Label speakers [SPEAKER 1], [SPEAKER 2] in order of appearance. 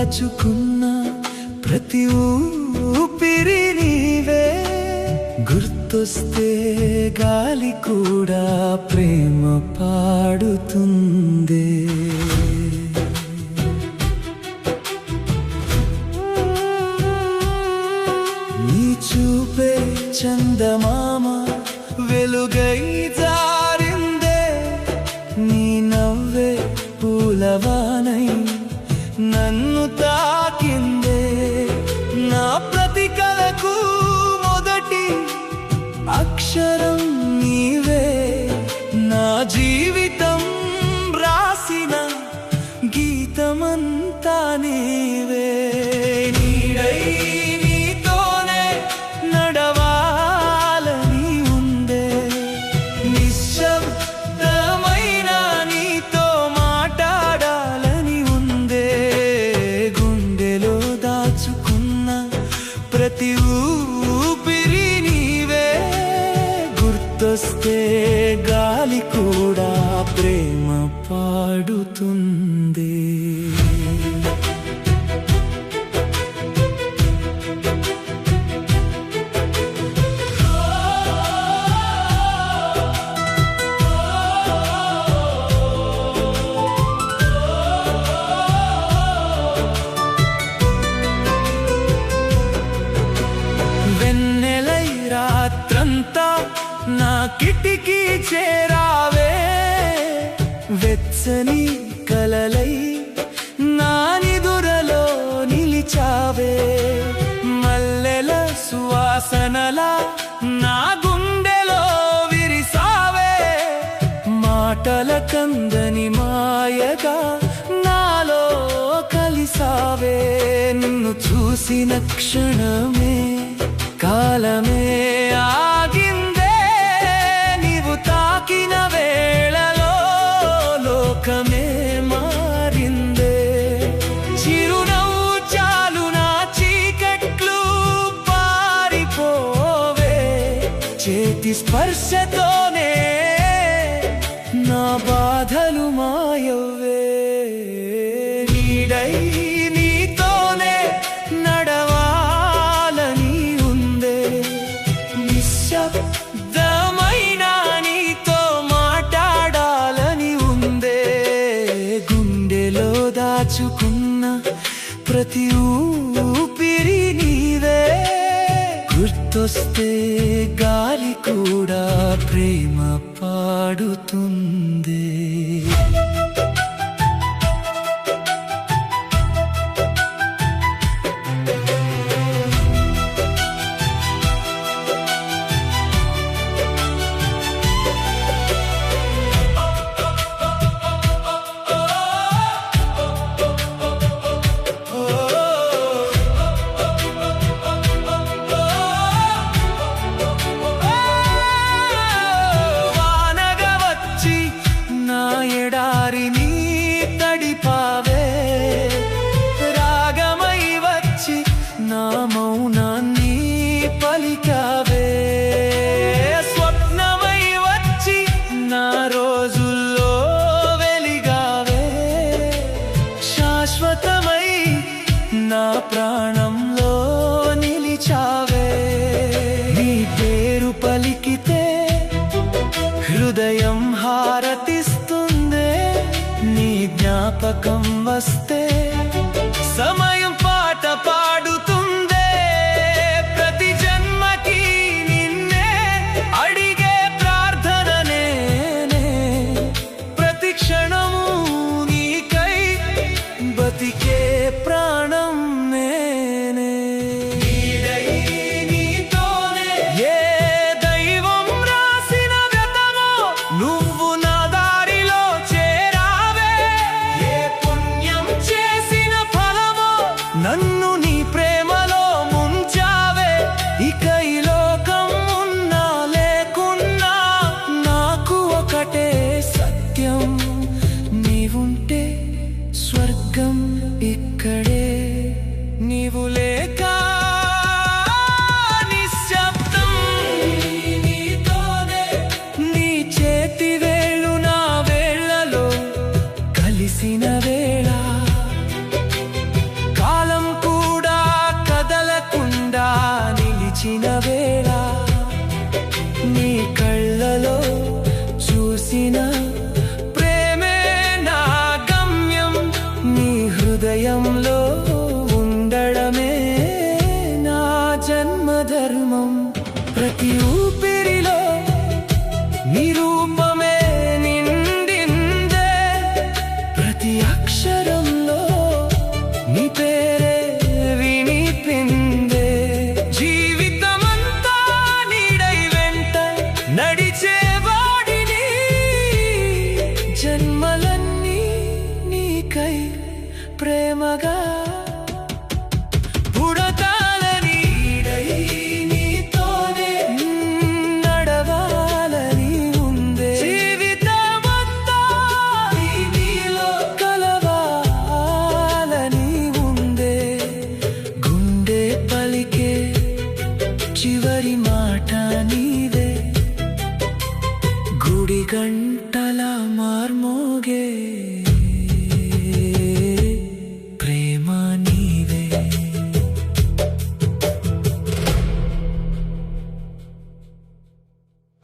[SPEAKER 1] దాచుకున్న ప్రతి ఊపిరి నీవే. గుర్తొస్తే గాలి కూడా ప్రేమ పాడుతుందే. నీ చూపే చందమామ వెలుగై జారిందే. నీ నవ్వే పూలవానై నన్ను తాకిందే. నా ప్రతి కలకు మొదటి అక్షరం నీవే. నా జీవితం రాసిన గీతమంతా నీవే. నీడై నీతోనే నడవాలని ఉందే. నిశ్శబ్దమైన నీతో మాట్లాడాలని ఉందే. గుండెలో దాచుకున్న ప్రతి ఊపిరి నీవే. గుర్తొస్తే గాలి కూడా ప్రేమ పాడుతుంది. వెన్నెలై రాత్రంతా నా కిటికీ చేరావే. వెచ్చని కలలై నా నిదురలో నిలిచావే. మల్లెల సువాసనలా నా గుండెలో విరిసావే. మాటల కందని మాయగా నాలో కలిసావే. నిన్ను చూసిన క్షణమే కాలమే ఆగిందే. నీవు తాకిన వేళలో లోకమే మారిందే. చిరునవ్వు చాలు నా చీకట్లు పారిపోవే. చేతి స్పర్శతోనే నా బాధలు మాయవే. నీడై నీతోనే నడవాలని ఉందే. నిశ్శబ్దమైన నీతో మాట్లాడాలని ఉందే. గుండెలో దాచుకున్న ప్రతి ఊపిరి నీవే. గుర్తొస్తే గాలి కూడా ప్రేమ పాడుతుంది. ఎడారిని తడిపావే. రాగమై వచ్చి నా మౌనాన్ని పలికావే. స్వప్నమై వచ్చి నా రోజుల్లో వెలిగావే. శాశ్వతమై నా ప్రాణంలో నిలిచావే. నీ పేరు పలికితే హృదయం హారతిస్తుందే. నీ జ్ఞాపకం వస్తే సమయం పాట పాడుతుందే. ప్రతి జన్మకి నిన్నే అడిగే ప్రార్థన నేనే. ప్రతి క్షణము నీకై బతికే ప్రాణం నేనే. నీడై నీతోనే ఏ దైవం రాసిన వ్యతమో నువ్వు నా దారిలో చేరావే. ఏ పుణ్యం చేసిన ఫలమో నన్ను నీ ప్రేమలో ముంచావే. ఇక ఈ లోకం ఉన్నా లేకున్నా నాకు ఒకటే సత్యం. నీవుంటే స్వర్గం ఇక్కడే. నీవు లేక నిశ్శబ్దం. నీతోనే నీ చేతి వేళ్ళు నా వేళ్లలో కలిసిన వేళ. హృదయంలో ఉండడమే నా జన్మధర్మం. ప్రతి ఊపిరిలో నీ రూపమే నిండిందే, ప్రతి అక్షరంలో నీ పేరే వినిపిందే. జీవితమంతా నీడై వెంట నడిచేవాడిని, జన్మలన్నీ నీకై ప్రేమ